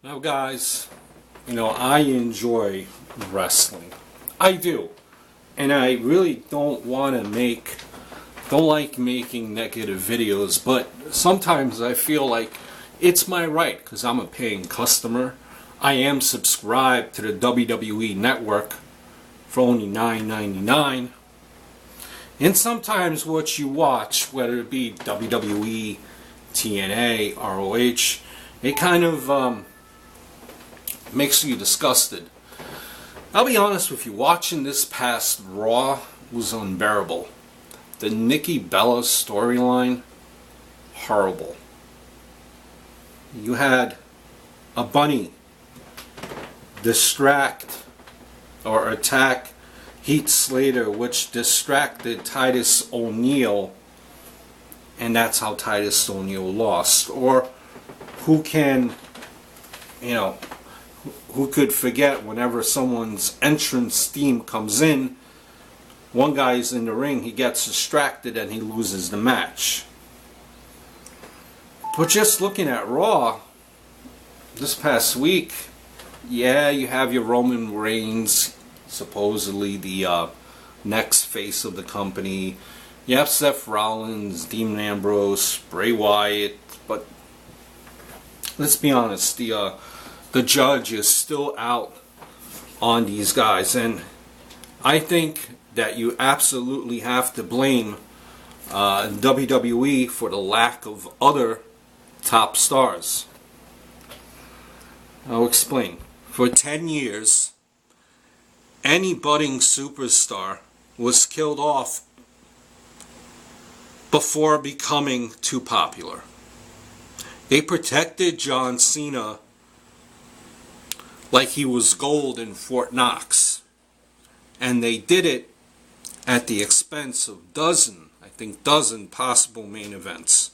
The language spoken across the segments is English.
Now, guys, I enjoy wrestling. I do. And I really don't like making negative videos, but sometimes I feel like it's my right because I'm a paying customer. I am subscribed to the WWE network for only $9.99. And sometimes what you watch, whether it be WWE, TNA, ROH, it kind of makes you disgusted. I'll be honest with you, watching this past Raw was unbearable. The Nikki Bella storyline, horrible. You had a bunny distract or attack Heath Slater, which distracted Titus O'Neil, and that's how Titus O'Neil lost. Or who could forget whenever someone's entrance theme comes in, one guy's in the ring, he gets distracted and he loses the match. But just looking at Raw this past week, yeah, you have your Roman Reigns, supposedly the next face of the company. You have Seth Rollins, Dean Ambrose, Bray Wyatt, but let's be honest, the judge is still out on these guys, and I think that you absolutely have to blame WWE for the lack of other top stars. I'll explain. For 10 years, any budding superstar was killed off before becoming too popular. They protected John Cena like he was gold in Fort Knox. And they did it at the expense of dozen possible main events.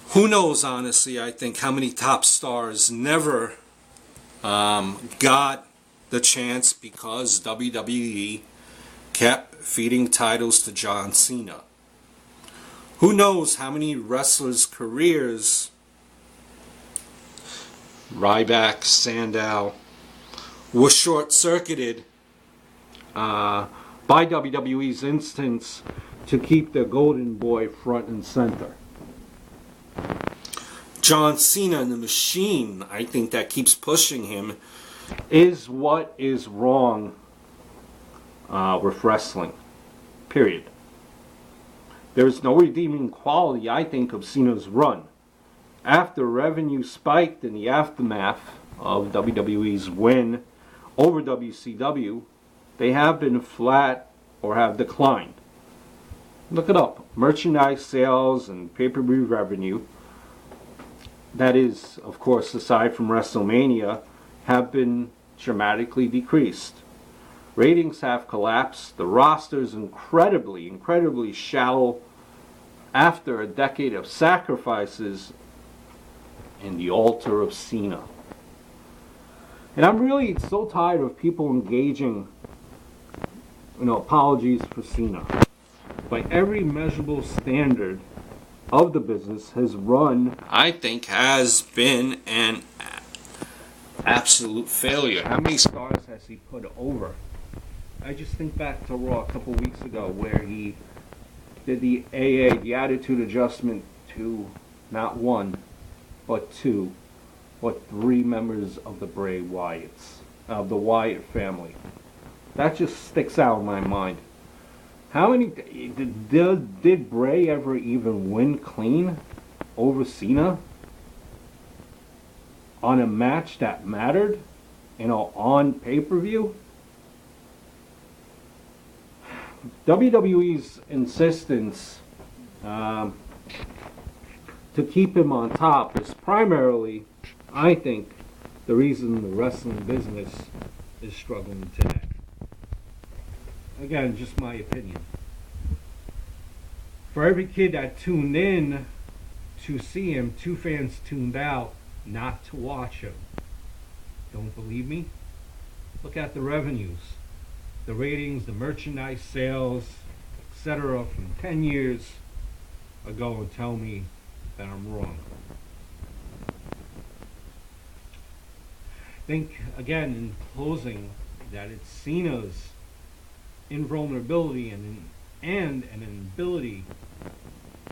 Who knows, honestly, I think how many top stars never got the chance because WWE kept feeding titles to John Cena. Who knows how many wrestlers' careers, Ryback, Sandow, were short-circuited by WWE's instance to keep the Golden Boy front and center. John Cena and the Machine, I think that keeps pushing him, is what is wrong with wrestling. Period. There's no redeeming quality, I think, of Cena's run. After revenue spiked in the aftermath of WWE's win over WCW, they have been flat or have declined. Look it up. Merchandise sales and pay-per-view revenue, that is, of course, aside from WrestleMania, have been dramatically decreased. Ratings have collapsed. The roster is incredibly shallow after a decade of sacrifices in the altar of Cena. And I'm really so tired of people engaging, apologies for Cena. By every measurable standard of the business has been an absolute failure. How many stars has he put over? I just think back to Raw a couple weeks ago where he did the Attitude Adjustment to not one, but two, but three members of the the Wyatt family. That just sticks out in my mind. How many did Bray ever even win clean over Cena on a match that mattered, on pay-per-view? WWE's insistence to keep him on top is primarily, I think, the reason the wrestling business is struggling today. Again, just my opinion. For every kid that tuned in to see him, 2 fans tuned out not to watch him. Don't believe me? Look at the revenues, the ratings, the merchandise sales, etc. from 10 years ago and tell me that I'm wrong. think, again, in closing, that it's Cena's invulnerability and an ability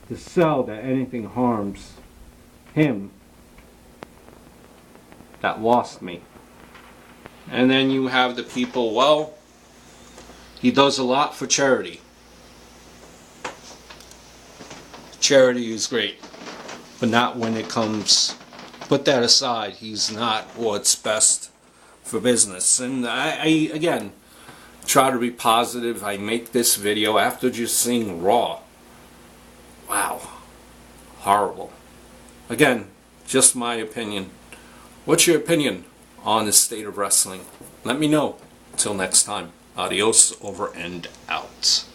to sell that anything harms him that lost me. And then you have the people, well, he does a lot for charity. Charity is great, but not when it comes, put that aside, he's not what's best for business. And I again, try to be positive. I make this video after just seeing Raw. Wow. Horrible. Again, just my opinion. What's your opinion on the state of wrestling? Let me know. Till next time. Adios, over and out.